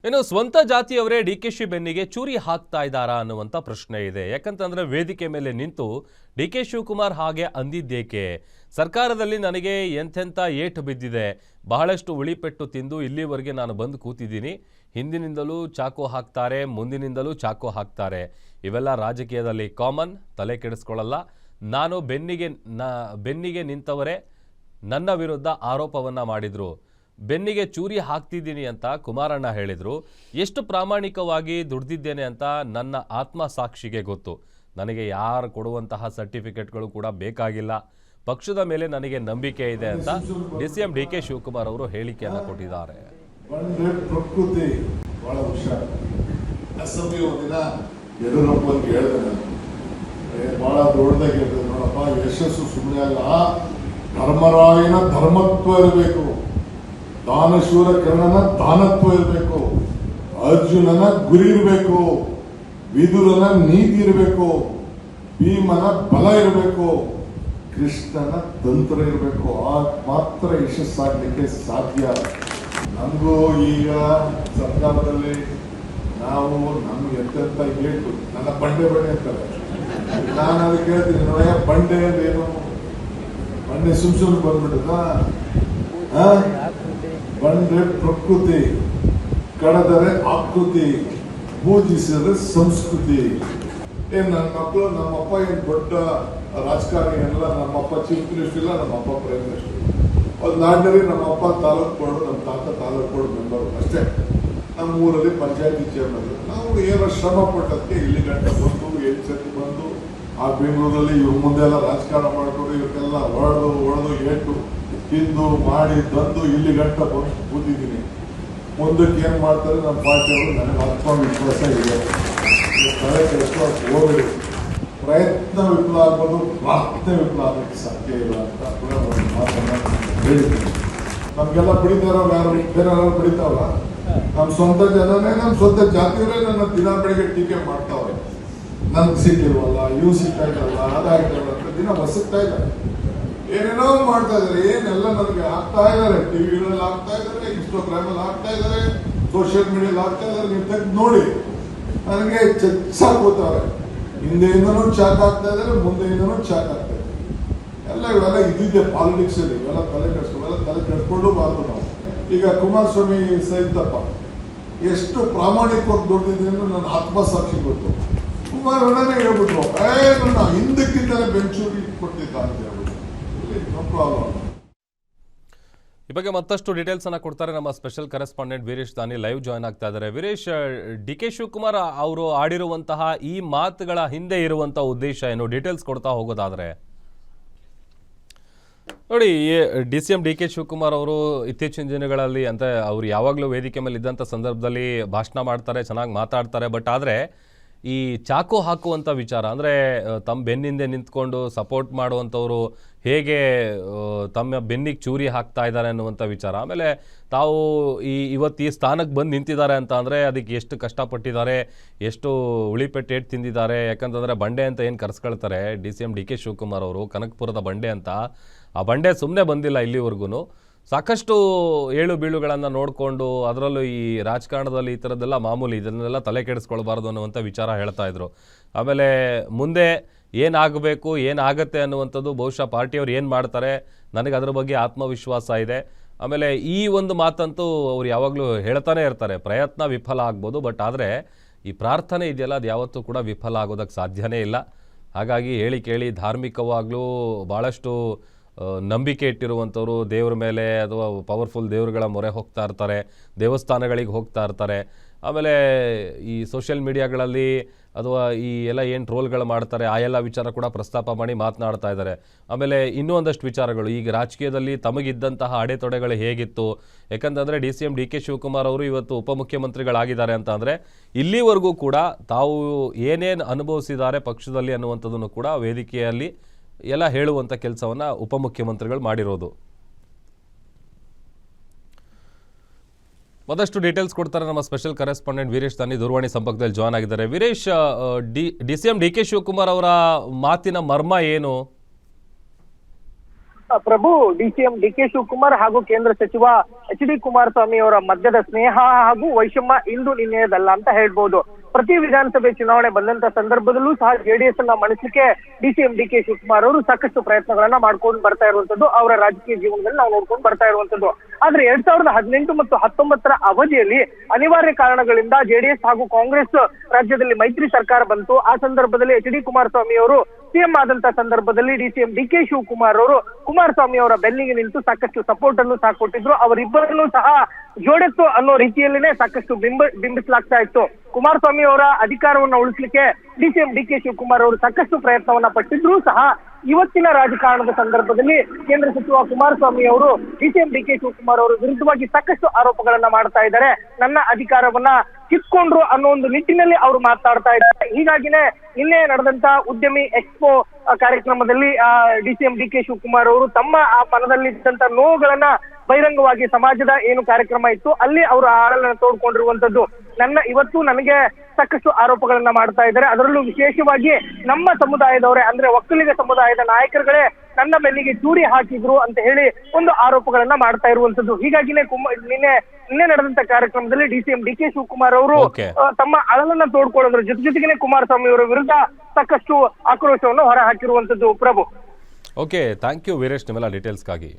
ಇನ್ನು ಸ್ವಂತ ಜಾತಿಯವರೇ ಡಿಕೆಶಿ ಬೆನ್ನಿಗೆ ಚೂರಿ ಹಾಕ್ತಾ ಇದ್ದಾರಾ ಅನ್ನುವಂಥ ಪ್ರಶ್ನೆ ಇದೆ. ಯಾಕಂತಂದ್ರೆ ವೇದಿಕೆ ಮೇಲೆ ನಿಂತು ಡಿಕೆ ಶಿವಕುಮಾರ್ ಹಾಗೆ ಅಂದಿದ್ದೇಕೆ, ಸರ್ಕಾರದಲ್ಲಿ ನನಗೆ ಎಂತೆಂಥ ಏಟು ಬಿದ್ದಿದೆ, ಬಹಳಷ್ಟು ಉಳಿಪೆಟ್ಟು ತಿಂದು ಇಲ್ಲಿವರೆಗೆ ನಾನು ಬಂದು ಕೂತಿದ್ದೀನಿ, ಹಿಂದಿನಿಂದಲೂ ಚಾಕು ಹಾಕ್ತಾರೆ, ಮುಂದಿನಿಂದಲೂ ಚಾಕು ಹಾಕ್ತಾರೆ, ಇವೆಲ್ಲ ರಾಜಕೀಯದಲ್ಲಿ ಕಾಮನ್, ತಲೆ ಕೆಡಿಸ್ಕೊಳ್ಳಲ್ಲ. ನಾನು ಬೆನ್ನಿಗೆ ನಿಂತವರೇ ನನ್ನ ವಿರುದ್ಧ ಆರೋಪವನ್ನು ಮಾಡಿದರು, ಬೆನ್ನಿಗೆ ಚೂರಿ ಹಾಕ್ತಿದ್ದೀನಿ ಅಂತ ಕುಮಾರಣ್ಣ ಹೇಳಿದರು. ಎಷ್ಟು ಪ್ರಾಮಾಣಿಕವಾಗಿ ದುಡ್ದಿದ್ದೇನೆ ಅಂತ ನನ್ನ ಆತ್ಮಸಾಕ್ಷಿಗೆ ಗೊತ್ತು. ನನಗೆ ಯಾರು ಕೊಡುವಂತಹ ಸರ್ಟಿಫಿಕೇಟ್ಗಳು ಕೂಡ ಬೇಕಾಗಿಲ್ಲ. ಪಕ್ಷದ ಮೇಲೆ ನನಗೆ ನಂಬಿಕೆ ಇದೆ ಅಂತ ಡಿಸಿಎಂ ಡಿಕೆ ಶಿವಕುಮಾರ್ ಅವರು ಹೇಳಿಕೆಯನ್ನು ಕೊಟ್ಟಿದ್ದಾರೆ. ಪ್ರಕೃತಿ ಬಹಳ ಹುಷಾರು. ಅಸೆಂಬ್ಲಿ ಒಂದಿನ ಯಡಿಯೂರಪ್ಪನಿಗೆ ಹೇಳಿದೆ, ಬಹಳ ದೊಡ್ಡದಾಗಿ ಹೇಳಿದೆ, ನೋಡಪ್ಪ ಯಶಸ್ಸು ಸುಮ್ಮನೆ ಅಲ್ಲ, ಧರ್ಮರಾಯನ ಧರ್ಮತ್ವ ಇರಬೇಕು, ದಾನಶೂರ ಕರ್ಣನ ದಾನತ್ವ ಇರಬೇಕು, ಅರ್ಜುನನ ಗುರಿ ಇರಬೇಕು, ವಿದುರನ ನೀತಿ ಇರಬೇಕು, ಭೀಮನ ಬಲ ಇರಬೇಕು, ಕೃಷ್ಣನ ತಂತ್ರ ಇರಬೇಕು. ಆಗ ಮಾತ್ರ ಯಶಸ್ಸಾಗಲಿಕ್ಕೆ ಸಾಧ್ಯ. ನಮಗೂ ಈಗ ಸರ್ಕಾರದಲ್ಲಿ ನಾವು ನಮ್ಗೆ ಎಂತೆಂತ ಹೇಳ್ತು, ನನ್ನ ಬಂಡೆ ಅಂತಾರೆ. ನಾನು ಅದಕ್ಕೆ ಹೇಳ್ತೀನಿ, ನೋಡ ಬಂಡೆ ಅಂದ್ರೇನು, ಬಂಡೆ ಸುಮ್ ಬಂದ್ಬಿಡುತ್ತ. ಬಂದ್ರೆ ಪ್ರಕೃತಿ, ಕಳೆದರೆ ಆಕೃತಿ, ಪೂಜಿಸಿದ್ರೆ ಸಂಸ್ಕೃತಿ. ನನ್ನ ಮಕ್ಕಳು, ನಮ್ಮಪ್ಪ ಏನ್ ದೊಡ್ಡ ರಾಜಕಾರಣಿ ಎಲ್ಲ, ನಮ್ಮಪ್ಪ ಚೀಫ್ ಮಿನಿಸ್ಟರ್ ಇಲ್ಲ, ನಮ್ಮಪ್ಪ ಪ್ರೈಮ್ ಮಿನಿಸ್ಟರ್. ಒಂದು ನಾಡಿನಲ್ಲಿ ನಮ್ಮಪ್ಪ ತಾಲೂಕು ಬೋರ್ಡ್, ನಮ್ಮ ತಾತ ತಾಲೂಕು ಬೋರ್ಡ್ ಮೆಂಬರ್ ಅಷ್ಟೇ. ನಮ್ಮ ಊರಲ್ಲಿ ಪಂಚಾಯತಿ ಚೇರ್ಮನ್. ನಾವು ಏನೋ ಶ್ರಮ ಪಟ್ಟದಕ್ಕೆ ಇಲ್ಲಿ ಗಂಟ ಬಂದು 7 ಸತಿ ಬಂದು ಆ ಬೆಂಗಳೂರಲ್ಲಿ ಇವ್ರ ಮುಂದೆ ಎಲ್ಲ ರಾಜಕಾರಣ ಮಾಡಿಕೊಂಡು ಇವಕ್ಕೆಲ್ಲ ಹೊಡೆದು ಏಟು ತಿಂದು ಮಾಡಿ ತಂದು ಇಲ್ಲಿ ಗಂಟ ಬಂದು ಕೂತಿದ್ದೀನಿ. ಮುಂದಕ್ಕೆ ಏನ್ ಮಾಡ್ತಾರೆ ನಮ್ಮ ಪಾರ್ಟಿಯವರು, ನನಗೆ ಆತ್ಮವಿಶ್ವಾಸ ಇದೆ. ತಲೆ ಕೆಡಿಸ್ಕೊಳ್ಳೋಕೆ ಹೋಗಬೇಡಿ. ಪ್ರಯತ್ನ ವಿಫಲ ಆಗ್ಬೋದು, ಪ್ರಾರ್ಥನೆ ವಿಫಲ ಆಗಕ್ಕೆ ಸಾಧ್ಯ ಇಲ್ಲ ಅಂತ ಕೂಡ ಒಂದು ಮಾತನ್ನ ಹೇಳಿದ್ದೀನಿ. ನಮ್ಗೆಲ್ಲ ಬಿಡಿತಾರವ್ರು ಯಾರು, ಬೇರೆ ಯಾರು ಬಿಡಿತಾವಲ್ಲ, ನಮ್ಮ ಸ್ವಂತ ಜನನೇ, ನಮ್ಮ ಸ್ವಂತ ಜಾತಿಯವರೇ ನನ್ನ ದಿನ ಬೆಳಿಗ್ಗೆ ಟೀಕೆ ಮಾಡ್ತಾವ್ರೆ. ನನ್ಗೆ ಸಿಕ್ಕಿಲ್ವಲ್ಲ, ಇವು ಸಿಕ್ಕಾಯ್ತಲ್ಲ, ಅದಾಯ್ತಲ್ಲ ಅಂತ ದಿನ ಹೊಸಕ್ತಾ ಇದ್ದಾರೆ, ಏನೇನೋ ಮಾಡ್ತಾ ಇದಾರೆ. ಏನೆಲ್ಲ ನನಗೆ ಆಗ್ತಾ ಇದಾರೆ, ಟಿವಿಗಳಲ್ಲಿ ಆಗ್ತಾ ಇದಾರೆ, ಇನ್ಸ್ಟಾಗ್ರಾಮ್ ಅಲ್ಲಿ ಆಗ್ತಾ ಇದಾರೆ, ಸೋಷಿಯಲ್ ಮೀಡಿಯಲ್ಲಿ ಆಗ್ತಾ ಇದಾರೆ. ನೀವು ತೆಗೆದು ನೋಡಿ, ನನಗೆ ಸಾಕೋತಾರೆ. ಹಿಂದೆಯಿಂದನೂ ಚಾಕ್ ಆಗ್ತಾ ಇದಾರೆ, ಮುಂದೆಯಿಂದನೂ ಚಾಕ್ ಆಗ್ತಾ ಇದೆ. ಎಲ್ಲ ಇವೆಲ್ಲ ಇದ್ದಿದ್ದೆ ಪಾಲಿಟಿಕ್ಸ್ ಅಲ್ಲಿ, ಇವೆಲ್ಲ ತಲೆ ಕೆಡಿಸ್ಕೊಂಡು ಬಾರ್ದು ನಾವು. ಈಗ ಕುಮಾರಸ್ವಾಮಿ ಸಹಿತಪ್ಪ ಎಷ್ಟು ಪ್ರಾಮಾಣಿಕವಾಗಿ ದುಡ್ದಿದ್ದೀನಿ ನನ್ನ ಆತ್ಮಸಾಕ್ಷಿ ಗೊತ್ತು. ಕುಮಾರಣ್ಣನೇ ಹೇಳ್ಬಿಟ್ರು, ನನ್ನ ಹಿಂದಕ್ಕಿಂತಲೇ ಬೆಂಚೂರಿ ಕೊಟ್ಟಿದ್ದ ಅಂತ ಹೇಳ್ಬಿಟ್ಟು. ಈ ಬಗ್ಗೆ ಮತ್ತಷ್ಟು ಡೀಟೇಲ್ಸ್ ಅನ್ನ ಕೊಡ್ತಾರೆ ನಮ್ಮ ಸ್ಪೆಷಲ್ ಕರೆಸ್ಪಾಂಡೆಂಟ್ ವೀರೇಶ್ ದಾನಿ, ಲೈವ್ ಜಾಯ್ನ್ ಆಗ್ತಾ ಇದ್ದಾರೆ. ವೀರೇಶ್, ಡಿಕೆ ಶಿವಕುಮಾರ್ ಅವರು ಆಡಿರುವಂತಹ ಈ ಮಾತುಗಳ ಹಿಂದೆ ಇರುವಂತಹ ಉದ್ದೇಶ ಏನು, ಡೀಟೇಲ್ಸ್ ಕೊಡ್ತಾ ಹೋಗೋದಾದ್ರೆ? ನೋಡಿ, ಡಿಸಿಎಂ ಡಿಕೆ ಶಿವಕುಮಾರ್ ಅವರು ಇತ್ತೀಚಿನ ದಿನಗಳಲ್ಲಿ ಅಂತ ಅವ್ರು ಯಾವಾಗಲೂ ವೇದಿಕೆ ಮೇಲೆ ಇದ್ದಂಥ ಸಂದರ್ಭದಲ್ಲಿ ಭಾಷಣ ಮಾಡ್ತಾರೆ, ಚೆನ್ನಾಗಿ ಮಾತಾಡ್ತಾರೆ. ಬಟ್ ಆದರೆ ಈ ಚಾಕು ಹಾಕುವಂಥ ವಿಚಾರ, ಅಂದರೆ ತಮ್ಮ ಬೆನ್ನಿಂದೆ ನಿಂತ್ಕೊಂಡು ಸಪೋರ್ಟ್ ಮಾಡುವಂಥವ್ರು ಹೇಗೆ ತಮ್ಮ ಬೆನ್ನಿಗೆ ಚೂರಿ ಹಾಕ್ತಾ ಇದ್ದಾರೆ ಅನ್ನುವಂಥ ವಿಚಾರ, ಆಮೇಲೆ ತಾವು ಇವತ್ತು ಈ ಸ್ಥಾನಕ್ಕೆ ಬಂದು ನಿಂತಿದ್ದಾರೆ ಅಂತ ಅಂದರೆ ಅದಕ್ಕೆ ಎಷ್ಟು ಕಷ್ಟಪಟ್ಟಿದ್ದಾರೆ, ಎಷ್ಟು ಉಳಿಪೆಟ್ಟು ತಿಂದಿದ್ದಾರೆ. ಯಾಕಂತಂದರೆ ಬಂಡೆ ಅಂತ ಏನು ಕರೆಸ್ಕೊಳ್ತಾರೆ ಡಿಸಿಎಂ ಡಿಕೆ ಶಿವಕುಮಾರ್ ಅವರು, ಕನಕಪುರದ ಬಂಡೆ ಅಂತ, ಆ ಬಂಡೆ ಸುಮ್ಮನೆ ಬಂದಿಲ್ಲ ಇಲ್ಲಿವರೆಗೂ. ಸಾಕಷ್ಟು ಏಳು ಬೀಳುಗಳನ್ನು ನೋಡಿಕೊಂಡು, ಅದರಲ್ಲೂ ಈ ರಾಜಕಾರಣದಲ್ಲಿ ಈ ಥರದ್ದೆಲ್ಲ ಮಾಮೂಲಿ, ಇದನ್ನೆಲ್ಲ ತಲೆ ಕೆಡಿಸ್ಕೊಳ್ಬಾರ್ದು ಅನ್ನುವಂಥ ವಿಚಾರ ಹೇಳ್ತಾ ಇದ್ರು. ಆಮೇಲೆ ಮುಂದೆ ಏನಾಗಬೇಕು, ಏನಾಗತ್ತೆ ಅನ್ನುವಂಥದ್ದು ಬಹುಶಃ ಪಾರ್ಟಿಯವ್ರು ಏನು ಮಾಡ್ತಾರೆ, ನನಗೆ ಅದ್ರ ಬಗ್ಗೆ ಆತ್ಮವಿಶ್ವಾಸ ಇದೆ. ಆಮೇಲೆ ಈ ಒಂದು ಮಾತಂತೂ ಅವ್ರು ಯಾವಾಗಲೂ ಹೇಳ್ತಾನೆ ಇರ್ತಾರೆ, ಪ್ರಯತ್ನ ವಿಫಲ ಆಗ್ಬೋದು, ಬಟ್ ಆದರೆ ಈ ಪ್ರಾರ್ಥನೆ ಇದೆಯಲ್ಲ, ಅದು ಯಾವತ್ತೂ ಕೂಡ ವಿಫಲ ಆಗೋದಕ್ಕೆ ಸಾಧ್ಯನೇ ಇಲ್ಲ. ಹಾಗಾಗಿ ಹೇಳಿ ಕೇಳಿ ಧಾರ್ಮಿಕವಾಗಲೂ ಭಾಳಷ್ಟು ನಂಬಿಕೆ ಇಟ್ಟಿರುವಂಥವ್ರು ದೇವ್ರ ಮೇಲೆ ಅಥವಾ ಪವರ್ಫುಲ್ ದೇವರುಗಳ ಮೊರೆ ಹೋಗ್ತಾ ಇರ್ತಾರೆ, ದೇವಸ್ಥಾನಗಳಿಗೆ ಹೋಗ್ತಾ ಇರ್ತಾರೆ. ಆಮೇಲೆ ಈ ಸೋಷಿಯಲ್ ಮೀಡಿಯಾಗಳಲ್ಲಿ ಅಥವಾ ಈ ಎಲ್ಲ ಏನು ಟ್ರೋಲ್ಗಳು ಮಾಡ್ತಾರೆ, ಆ ಎಲ್ಲ ವಿಚಾರ ಕೂಡ ಪ್ರಸ್ತಾಪ ಮಾಡಿ ಮಾತನಾಡ್ತಾ ಇದ್ದಾರೆ. ಆಮೇಲೆ ಇನ್ನೂ ಒಂದಷ್ಟು ವಿಚಾರಗಳು, ಈಗ ರಾಜಕೀಯದಲ್ಲಿ ತಮಗಿದ್ದಂತಹ ಅಡೆತೊಡೆಗಳು ಹೇಗಿತ್ತು, ಯಾಕಂತಂದರೆ ಡಿಸಿಎಂ ಡಿಕೆ ಶಿವಕುಮಾರ್ ಅವರು ಇವತ್ತು ಉಪಮುಖ್ಯಮಂತ್ರಿಗಳಾಗಿದ್ದಾರೆ ಅಂತ ಅಂದರೆ ಇಲ್ಲಿವರೆಗೂ ಕೂಡ ತಾವು ಏನೇನು ಅನುಭವಿಸಿದ್ದಾರೆ ಪಕ್ಷದಲ್ಲಿ ಅನ್ನುವಂಥದ್ದನ್ನು ಕೂಡ ವೇದಿಕೆಯಲ್ಲಿ ಎಲ್ಲ ಹೇಳುವಂಥ ಕೆಲಸವನ್ನು ಉಪಮುಖ್ಯಮಂತ್ರಿಗಳು ಮಾಡಿರೋದು. ಮತ್ತಷ್ಟು ಡೀಟೇಲ್ಸ್ ಕೊಡ್ತಾರೆ ನಮ್ಮ ಸ್ಪೆಷಲ್ ಕರೆಸ್ಪಾಂಡೆಂಟ್ ವೀರೇಶ್ ದಾನಿ, ದೂರವಾಣಿ ಸಂಪರ್ಕದಲ್ಲಿ ಜಾಯ್ನ್ ಆಗಿದ್ದಾರೆ. ವೀರೇಶ್, ಡಿಸಿಎಂ ಡಿಕೆ ಶಿವಕುಮಾರ್ ಅವರ ಮಾತಿನ ಮರ್ಮ ಏನು? ಪ್ರಭು, ಡಿಸಿಎಂ ಡಿಕೆ ಶಿವಕುಮಾರ್ ಹಾಗೂ ಕೇಂದ್ರ ಸಚಿವ HD ಕುಮಾರಸ್ವಾಮಿ ಅವರ ಮಧ್ಯದ ಸ್ನೇಹ ಹಾಗೂ ವೈಷಮ್ಯ ಇಂದು ನಿನ್ನೆಯದಲ್ಲ ಅಂತ ಹೇಳ್ಬೋದು. ಪ್ರತಿ ವಿಧಾನಸಭೆ ಚುನಾವಣೆ ಬಂದಂತ ಸಂದರ್ಭದಲ್ಲೂ ಸಹ ಜೆಡಿಎಸ್ ಅನ್ನ ಮಣಿಸಲಿಕ್ಕೆ ಡಿಸಿಎಂ ಡಿಕೆ ಶಿವಕುಮಾರ್ ಅವರು ಸಾಕಷ್ಟು ಪ್ರಯತ್ನಗಳನ್ನ ಮಾಡ್ಕೊಂಡು ಬರ್ತಾ ಇರುವಂತದ್ದು ಅವರ ರಾಜಕೀಯ ಜೀವನದಲ್ಲಿ ನಾವು ನೋಡ್ಕೊಂಡು ಬರ್ತಾ ಇರುವಂತದ್ದು. ಆದ್ರೆ 2018 ಮತ್ತು 19 ಅವಧಿಯಲ್ಲಿ ಅನಿವಾರ್ಯ ಕಾರಣಗಳಿಂದ ಜೆಡಿಎಸ್ ಹಾಗೂ ಕಾಂಗ್ರೆಸ್ ರಾಜ್ಯದಲ್ಲಿ ಮೈತ್ರಿ ಸರ್ಕಾರ ಬಂತು. ಆ ಸಂದರ್ಭದಲ್ಲಿ HD ಕುಮಾರಸ್ವಾಮಿ ಅವರು ಸಿಎಂ ಆದಂತ ಸಂದರ್ಭದಲ್ಲಿ ಡಿಸಿಎಂ ಡಿಕೆ ಶಿವಕುಮಾರ್ ಅವರು ಕುಮಾರಸ್ವಾಮಿ ಅವರ ಬೆನ್ನಿಗೆ ನಿಂತು ಸಾಕಷ್ಟು ಸಪೋರ್ಟ್ ಅನ್ನು ಸಹ ಕೊಟ್ಟಿದ್ರು. ಅವರಿಬ್ಬರನ್ನು ಸಹ ಜೋಡೆತ್ತು ಅನ್ನೋ ರೀತಿಯಲ್ಲಿನೇ ಸಾಕಷ್ಟು ಬಿಂಬಿಸಲಾಗ್ತಾ ಇತ್ತು. ಕುಮಾರಸ್ವಾಮಿ ಅವರ ಅಧಿಕಾರವನ್ನ ಉಳಿಸ್ಲಿಕ್ಕೆ ಡಿಸಿಎಂ ಡಿಕೆ ಶಿವಕುಮಾರ್ ಅವರು ಸಾಕಷ್ಟು ಪ್ರಯತ್ನವನ್ನ ಪಟ್ಟಿದ್ರು ಸಹ ಇವತ್ತಿನ ರಾಜಕಾರಣದ ಸಂದರ್ಭದಲ್ಲಿ ಕೇಂದ್ರ ಸಚಿವ ಕುಮಾರಸ್ವಾಮಿ ಅವರು ಡಿಸಿಎಂ ಡಿಕೆ ಶಿವಕುಮಾರ್ ಅವರು ವಿರುದ್ಧವಾಗಿ ಸಾಕಷ್ಟು ಆರೋಪಗಳನ್ನ ಮಾಡ್ತಾ ಇದ್ದಾರೆ. ನನ್ನ ಅಧಿಕಾರವನ್ನ ಕಿತ್ಕೊಂಡ್ರು ಅನ್ನೋ ಒಂದು ನಿಟ್ಟಿನಲ್ಲಿ ಅವರು ಮಾತನಾಡ್ತಾ ಇದ್ದಾರೆ. ಹೀಗಾಗಿನೇ ನಿನ್ನೆ ನಡೆದಂತ ಉದ್ಯಮಿ ಎಕ್ಸ್ಪೋ ಕಾರ್ಯಕ್ರಮದಲ್ಲಿ ಡಿಸಿಎಂ ಡಿಕೆ ಶಿವಕುಮಾರ್ ಅವರು ತಮ್ಮ ಆ ಮನದಲ್ಲಿದ್ದಂತ ನೋವುಗಳನ್ನ ಬಹಿರಂಗವಾಗಿ ಸಮಾಜದ ಏನು ಕಾರ್ಯಕ್ರಮ ಇತ್ತು ಅಲ್ಲಿ ಅವರು ಆಳನ್ನ ತೋಡ್ಕೊಂಡಿರುವಂತದ್ದು. ಇವತ್ತು ನನಗೆ ಸಾಕಷ್ಟು ಆರೋಪಗಳನ್ನ ಮಾಡ್ತಾ ಇದ್ದಾರೆ. ಅದರಲ್ಲೂ ವಿಶೇಷವಾಗಿ ನಮ್ಮ ಸಮುದಾಯದವರೇ ಅಂದ್ರೆ ಒಕ್ಕಲಿಗ ಸಮುದಾಯದ ನಾಯಕರುಗಳೇ ನನ್ನ ಬೆನ್ನಿಗೆ ಚೂರಿ ಹಾಕಿದ್ರು ಅಂತ ಹೇಳಿ ಒಂದು ಆರೋಪಗಳನ್ನ ಮಾಡ್ತಾ ಇರುವಂತದ್ದು. ಹೀಗಾಗಿನೇ ನಿನ್ನೆ ನಡೆದಂತ ಕಾರ್ಯಕ್ರಮದಲ್ಲಿ ಡಿಸಿಎಂ ಡಿಕೆ ಶಿವಕುಮಾರ್ ಅವರು ತಮ್ಮ ಅಳಲನ್ನ ತೋಡ್ಕೊಳ್ಳೋದ್ರ ಜೊತೆಗೆ ಕುಮಾರಸ್ವಾಮಿ ಅವರ ವಿರುದ್ಧ ಸಾಕಷ್ಟು ಆಕ್ರೋಶವನ್ನು ಹೊರ ಹಾಕಿರುವಂತದ್ದು. ಪ್ರಭು, ಓಕೆ, ಥ್ಯಾಂಕ್ ಯು ವೀರೇಶ್ ನಿಮ್ಮೆಲ್ಲ ಡೀಟೇಲ್ಸ್ಗಾಗಿ.